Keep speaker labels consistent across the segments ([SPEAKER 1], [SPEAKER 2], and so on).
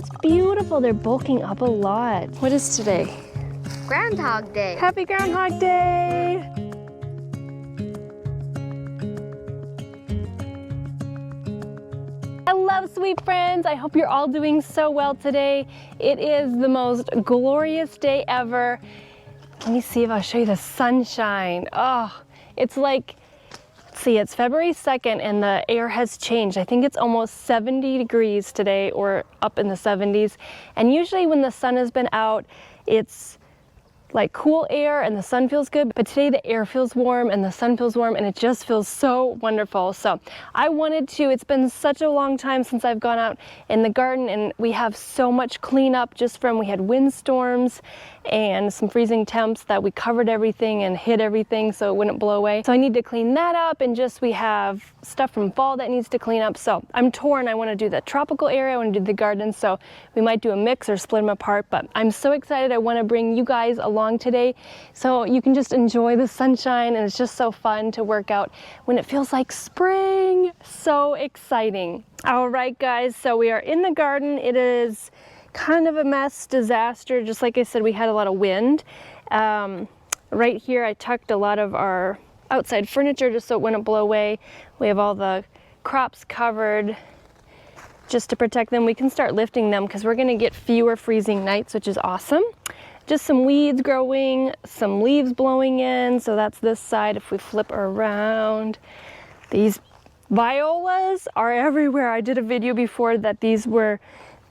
[SPEAKER 1] it's beautiful. They're bulking up a lot. What is today?
[SPEAKER 2] Groundhog Day.
[SPEAKER 1] Happy Groundhog Day! Hello, sweet friends. I hope you're all doing so well today. It is the most glorious day ever. Let me see if I'll show you the sunshine. Oh, it's like, let's see, it's February 2nd and the air has changed. I think it's almost 70 degrees today or up in the 70s. And usually when the sun has been out, it's like cool air and the sun feels good, but today the air feels warm and the sun feels warm and it just feels so wonderful. So I wanted to, it's been such a long time since I've gone out in the garden, and we have so much cleanup just from, we had windstorms and some freezing temps that we covered everything and hid everything so it wouldn't blow away. So I need to clean that up, and just we have stuff from fall that needs to clean up. So I'm torn. I want to do the tropical area, I want to do the garden, so we might do a mix or split them apart, but I'm so excited. I want to bring you guys along today so you can just enjoy the sunshine, and it's just so fun to work out when it feels like spring. So exciting. All right, guys, so we are in the garden. It is kind of a mess, disaster. Just like I said, we had a lot of wind. Right here I tucked a lot of our outside furniture just so it wouldn't blow away. We have all the crops covered just to protect them. We can start lifting them because we're going to get fewer freezing nights, which is awesome. Just some weeds growing, some leaves blowing in, so that's this side. If we flip around, these violas are everywhere. I did a video before that these were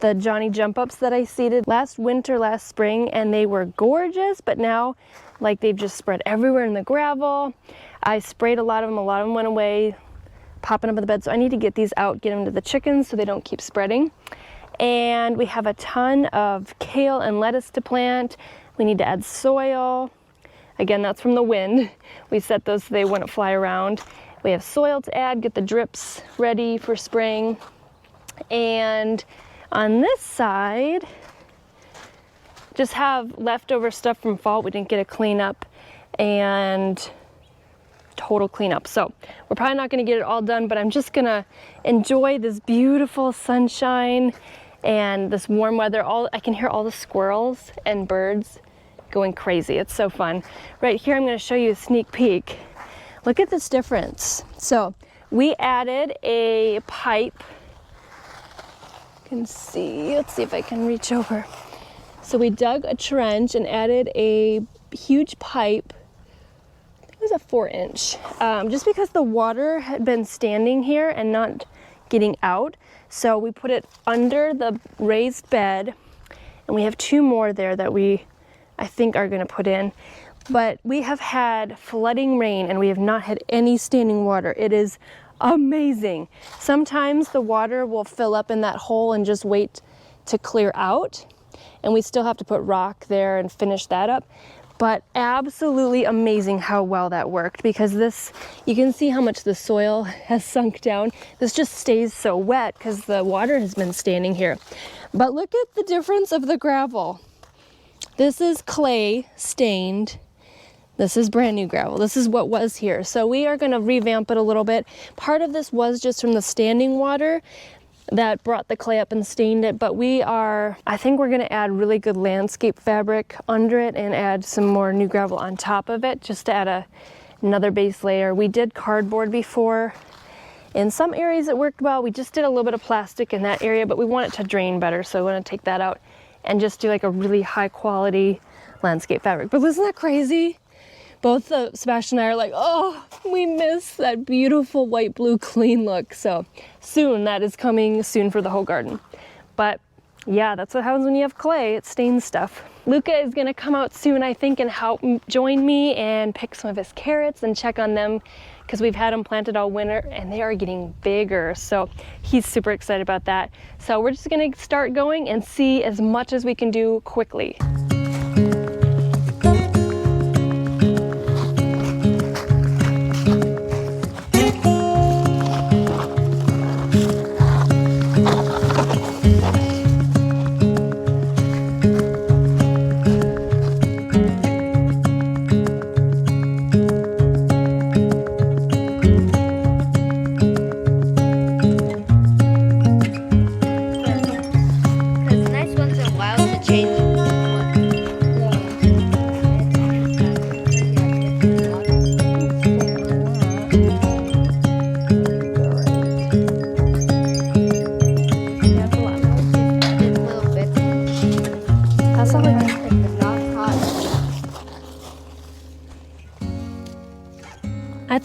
[SPEAKER 1] the Johnny jump ups that I seeded last winter, last spring, and they were gorgeous, but now like they've just spread everywhere in the gravel. I sprayed a lot of them went away, popping up in the bed, so I need to get these out, get them to the chickens so they don't keep spreading. And we have a ton of kale and lettuce to plant. We need to add soil. Again, that's from the wind. We set those so they wouldn't fly around. We have soil to add, get the drips ready for spring. And on this side, just have leftover stuff from fall. We didn't get a cleanup and total cleanup. So we're probably not going to get it all done, but I'm just going to enjoy this beautiful sunshine and this warm weather. I can hear all the squirrels and birds going crazy. It's so fun. Right here, I'm going to show you a sneak peek. Look at this difference. So we added a pipe. You can see, let's see if I can reach over. So we dug a trench and added a huge pipe. It was a 4-inch, just because the water had been standing here and not getting out. So we put it under the raised bed, and we have 2 more there that I think are going to put in. But we have had flooding rain and we have not had any standing water. It is amazing. Sometimes the water will fill up in that hole and just wait to clear out, and we still have to put rock there and finish that up. But absolutely amazing how well that worked, because this, you can see how much the soil has sunk down. This just stays so wet because the water has been standing here. But look at the difference of the gravel. This is clay stained. This is brand new gravel. This is what was here. So we are going to revamp it a little bit. Part of this was just from the standing water that brought the clay up and stained it, but I think we're going to add really good landscape fabric under it and add some more new gravel on top of it, just to add another base layer. We did cardboard before. In some areas it worked well. We just did a little bit of plastic in that area, but we want it to drain better, so we want to take that out and just do like a really high quality landscape fabric. But isn't that crazy? Both Sebastian and I are like, oh, we miss that beautiful white, blue, clean look. So soon, that is coming soon for the whole garden. But yeah, that's what happens when you have clay. It stains stuff. Luca is gonna come out soon, I think, and help join me and pick some of his carrots and check on them, because we've had them planted all winter and they are getting bigger. So he's super excited about that. So we're just gonna start going and see as much as we can do quickly.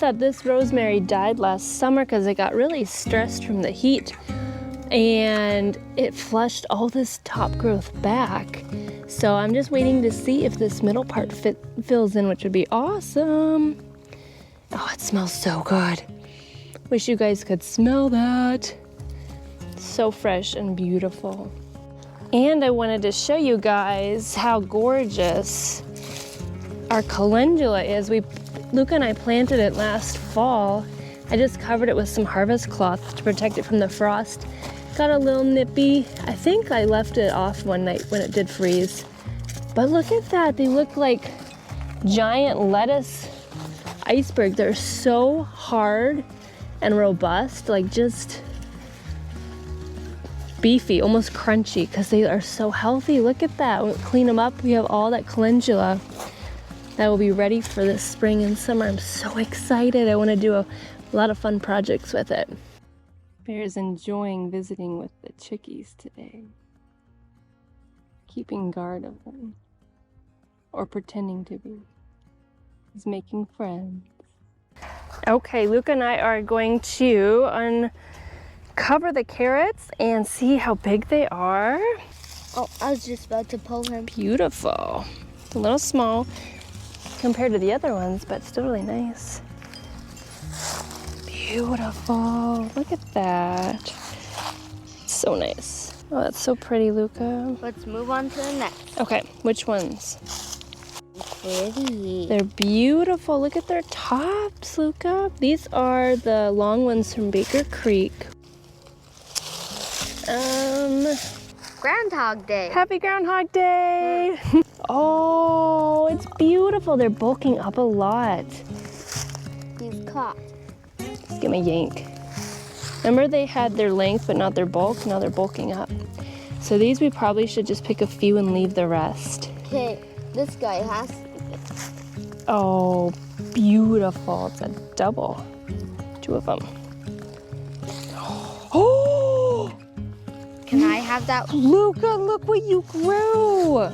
[SPEAKER 1] that this rosemary died last summer because it got really stressed from the heat, and it flushed all this top growth back. So I'm just waiting to see if this middle part fills in, which would be awesome. Oh, it smells so good. Wish you guys could smell that. So fresh and beautiful. And I wanted to show you guys how gorgeous our calendula is. Luca and I planted it last fall. I just covered it with some harvest cloth to protect it from the frost. Got a little nippy. I think I left it off one night when it did freeze. But look at that, they look like giant lettuce icebergs. They're so hard and robust, like just beefy, almost crunchy, because they are so healthy. Look at that. We'll clean them up. We have all that calendula that will be ready for this spring and summer. I'm so excited. I want to do a lot of fun projects with it. Bear's enjoying visiting with the chickies today, keeping guard of them, or pretending to be. He's making friends. Okay, Luca and I are going to uncover the carrots and see how big they are.
[SPEAKER 2] Oh, I was just about to pull him.
[SPEAKER 1] Beautiful. A little small compared to the other ones, but still really nice. Beautiful. Look at that. So nice. Oh, that's so pretty, Luca.
[SPEAKER 2] Let's move on to the next.
[SPEAKER 1] Okay, which ones?
[SPEAKER 2] Pretty.
[SPEAKER 1] They're beautiful. Look at their tops, Luca. These are the long ones from Baker Creek.
[SPEAKER 2] Groundhog Day.
[SPEAKER 1] Happy Groundhog Day. Oh, it's beautiful. They're bulking up a lot.
[SPEAKER 2] He's caught.
[SPEAKER 1] Just give me a yank. Remember they had their length but not their bulk? Now they're bulking up. So these we probably should just pick a few and leave the rest.
[SPEAKER 2] Okay, this guy has to be good.
[SPEAKER 1] Oh, beautiful. It's a double. 2 of them. Oh!
[SPEAKER 2] Can I have that?
[SPEAKER 1] Luca, look what you grew.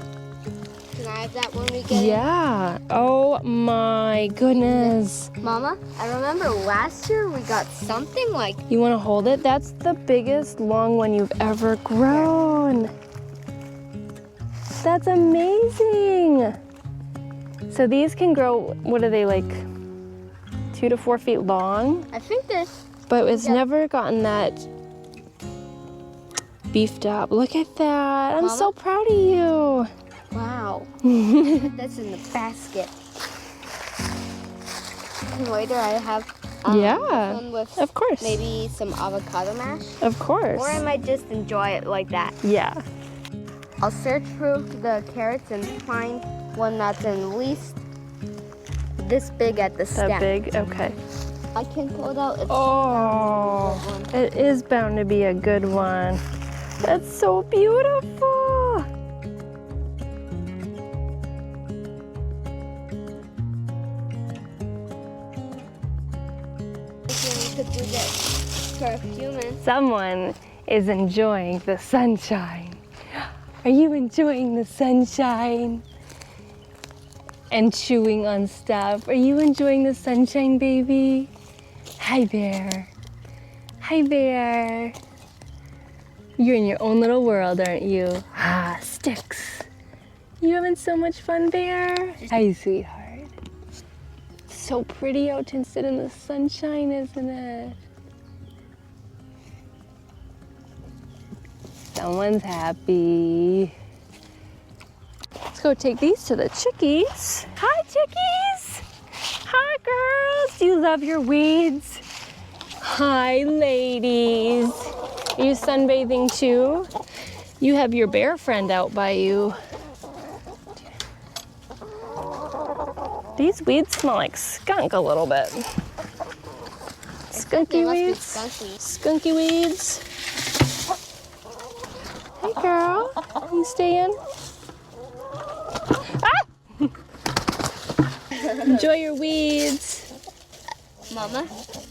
[SPEAKER 2] Can I have that when we get
[SPEAKER 1] Yeah. Oh my goodness.
[SPEAKER 2] Mama, I remember last year we got something like...
[SPEAKER 1] You want to hold it? That's the biggest long one you've ever grown. That's amazing. So these can grow, what are they, like 2 to 4 feet long?
[SPEAKER 2] I think this...
[SPEAKER 1] But it's never gotten that beefed up. Look at that. I'm
[SPEAKER 2] Mama?
[SPEAKER 1] so proud of you.
[SPEAKER 2] Wow. Put this in the basket. And later I have
[SPEAKER 1] Yeah,
[SPEAKER 2] this one with
[SPEAKER 1] of course.
[SPEAKER 2] maybe some avocado mash.
[SPEAKER 1] Of course.
[SPEAKER 2] Or I might just enjoy it like that.
[SPEAKER 1] Yeah.
[SPEAKER 2] I'll search through the carrots and find one that's at least this big at the stem.
[SPEAKER 1] That big? Okay.
[SPEAKER 2] I can pull it out. It's
[SPEAKER 1] Oh, it is bound to be a good one. That's so beautiful.
[SPEAKER 2] we could do this for a few minutes.
[SPEAKER 1] Someone is enjoying the sunshine. Are you enjoying the sunshine? And chewing on stuff. Are you enjoying the sunshine, baby? Hi there. Hi there. You're in your own little world, aren't you? Ah, sticks. You having so much fun, Bear? Hi, sweetheart. So pretty out and sit in the sunshine, isn't it? Someone's happy. Let's go take these to the chickies. Hi, chickies. Hi, girls. Do you love your weeds? Hi, ladies. Are you sunbathing too? You have your bear friend out by you. These weeds smell like skunk a little bit. Skunky weeds. Skunky weeds. Hey, girl. You staying? Ah! Enjoy your weeds.
[SPEAKER 2] Mama,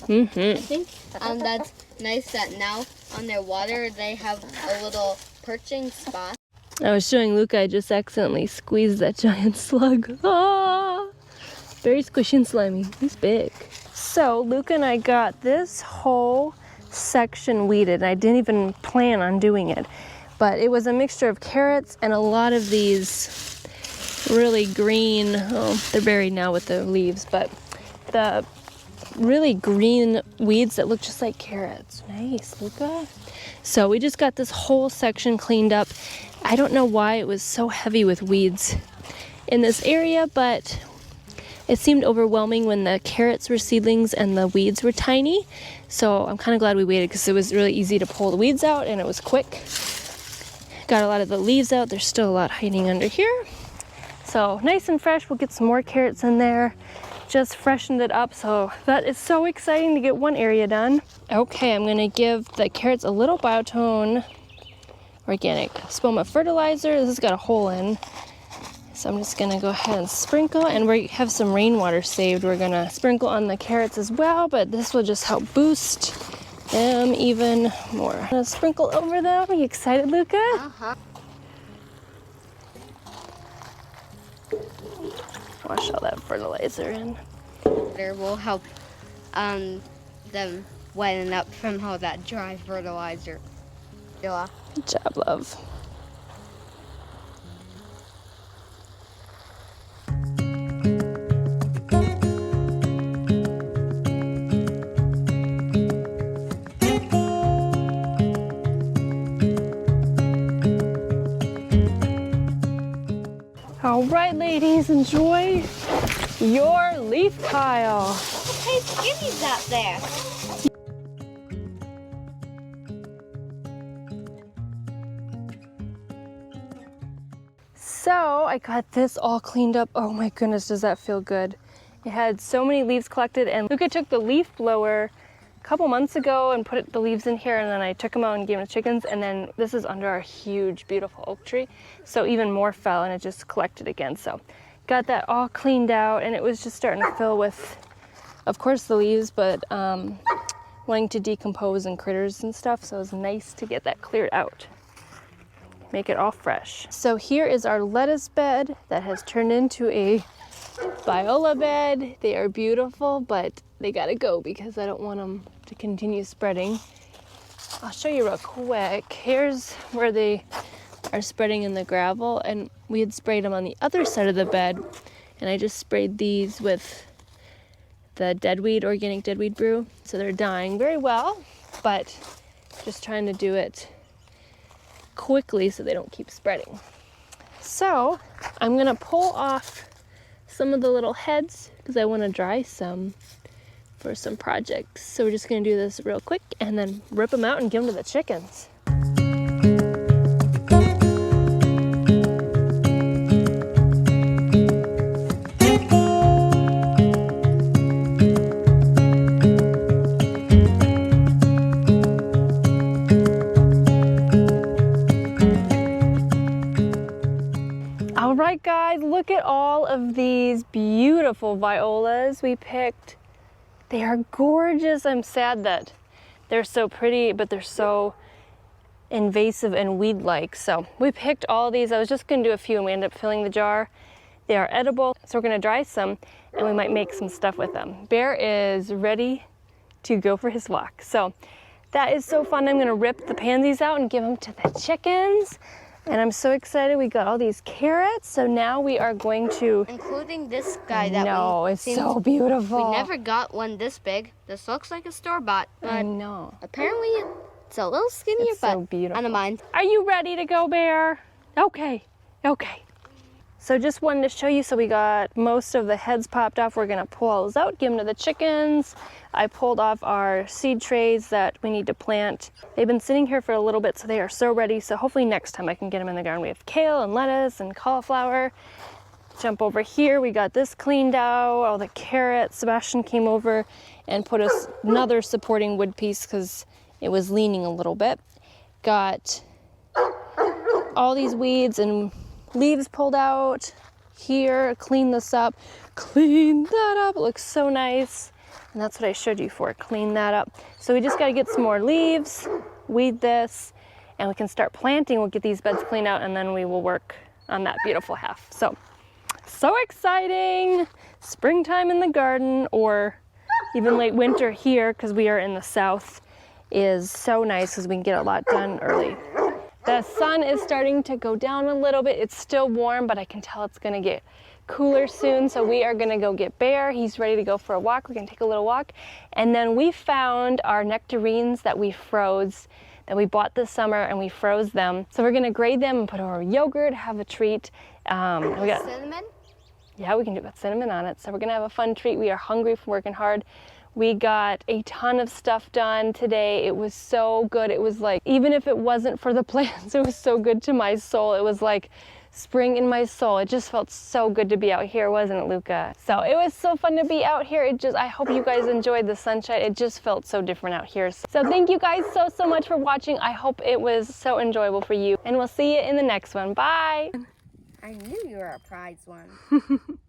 [SPEAKER 2] I think that's nice that now on their water they have a little perching spot.
[SPEAKER 1] I was showing Luca I just accidentally squeezed that giant slug. Ah! Very squishy and slimy. He's big. So Luca and I got this whole section weeded, and I didn't even plan on doing it, but it was a mixture of carrots and a lot of these really green, oh, they're buried now with the leaves, but the really green weeds that look just like carrots. Nice, Luca. So we just got this whole section cleaned up. I don't know why it was so heavy with weeds in this area, but it seemed overwhelming when the carrots were seedlings and the weeds were tiny. So I'm kind of glad we waited because it was really easy to pull the weeds out and it was quick. Got a lot of the leaves out. There's still a lot hiding under here. So nice and fresh. We'll get some more carrots in there. Just freshened it up, so that is so exciting to get one area done. Okay, I'm gonna give the carrots a little Biotone organic spoma fertilizer. This has got a hole in, so I'm just gonna go ahead and sprinkle, and we have some rainwater saved. We're gonna sprinkle on the carrots as well, but this will just help boost them even more. I'm gonna sprinkle over them. Are you excited, Luca?
[SPEAKER 2] Uh-huh.
[SPEAKER 1] Wash all that fertilizer in.
[SPEAKER 2] Water will help them weten up from all that dry fertilizer. Yeah.
[SPEAKER 1] Good job, love. All right, ladies, enjoy your leaf pile.
[SPEAKER 2] Hey, Skinny's out there.
[SPEAKER 1] So I got this all cleaned up. Oh my goodness, does that feel good? It had so many leaves collected, and Luca took the leaf blower a couple months ago and put the leaves in here, and then I took them out and gave them to chickens, and then this is under our huge, beautiful oak tree. So even more fell and it just collected again. So got that all cleaned out, and it was just starting to fill with, of course, the leaves, but wanting to decompose and critters and stuff. So it was nice to get that cleared out. Make it all fresh. So here is our lettuce bed that has turned into a Viola bed. They are beautiful, but they gotta go because I don't want them to continue spreading. I'll show you real quick. Here's where they are spreading in the gravel, and we had sprayed them on the other side of the bed, and I just sprayed these with the deadweed, organic deadweed brew. So they're dying very well, but just trying to do it quickly so they don't keep spreading. So I'm gonna pull off some of the little heads because I want to dry some for some projects. So we're just gonna do this real quick and then rip them out and give them to the chickens. All right, guys, look at all of these beautiful violas we picked. They are gorgeous. I'm sad that they're so pretty, but they're so invasive and weed-like. So we picked all these. I was just gonna do a few and we ended up filling the jar. They are edible, so we're gonna dry some and we might make some stuff with them. Bear is ready to go for his walk. So that is so fun. I'm gonna rip the pansies out and give them to the chickens. And I'm so excited. We got all these carrots. So now we are going to...
[SPEAKER 2] Including this guy that
[SPEAKER 1] it's so beautiful.
[SPEAKER 2] We never got one this big. This looks like a store-bought, but
[SPEAKER 1] I know.
[SPEAKER 2] apparently it's a little skinnier,
[SPEAKER 1] It's
[SPEAKER 2] but
[SPEAKER 1] so beautiful.
[SPEAKER 2] I don't mind.
[SPEAKER 1] Are you ready to go, Bear? Okay, okay. So just wanted to show you, so we got most of the heads popped off. We're gonna pull all those out, give them to the chickens. I pulled off our seed trays that we need to plant. They've been sitting here for a little bit, so they are so ready. So hopefully next time I can get them in the garden. We have kale and lettuce and cauliflower. Jump over here, we got this cleaned out, all the carrots. Sebastian came over and put us another supporting wood piece because it was leaning a little bit. Got all these weeds and leaves pulled out here. Clean this up. Clean that up. It looks so nice. And that's what I showed you for. Clean that up. So we just got to get some more leaves, weed this, and we can start planting. We'll get these beds cleaned out and then we will work on that beautiful half. So exciting. Springtime in the garden, or even late winter here, because we are in the south, is so nice because we can get a lot done early. The sun is starting to go down a little bit. It's still warm, but I can tell it's gonna get cooler soon. So we are gonna go get Bear. He's ready to go for a walk. We're gonna take a little walk. And then we found our nectarines that we froze, that we bought this summer, and we froze them. So we're gonna grate them and put our yogurt, have a treat. We got
[SPEAKER 2] cinnamon?
[SPEAKER 1] Yeah, we can do it with cinnamon on it. So we're gonna have a fun treat. We are hungry from working hard. We got a ton of stuff done today. It was so good. It was like, even if it wasn't for the plants, it was so good to my soul. It was like spring in my soul. It just felt so good to be out here, wasn't it, Luca? So it was so fun to be out here. I hope you guys enjoyed the sunshine. It just felt so different out here. So thank you guys so much for watching. I hope it was so enjoyable for you. And we'll see you in the next one. Bye.
[SPEAKER 2] I knew you were a prize one.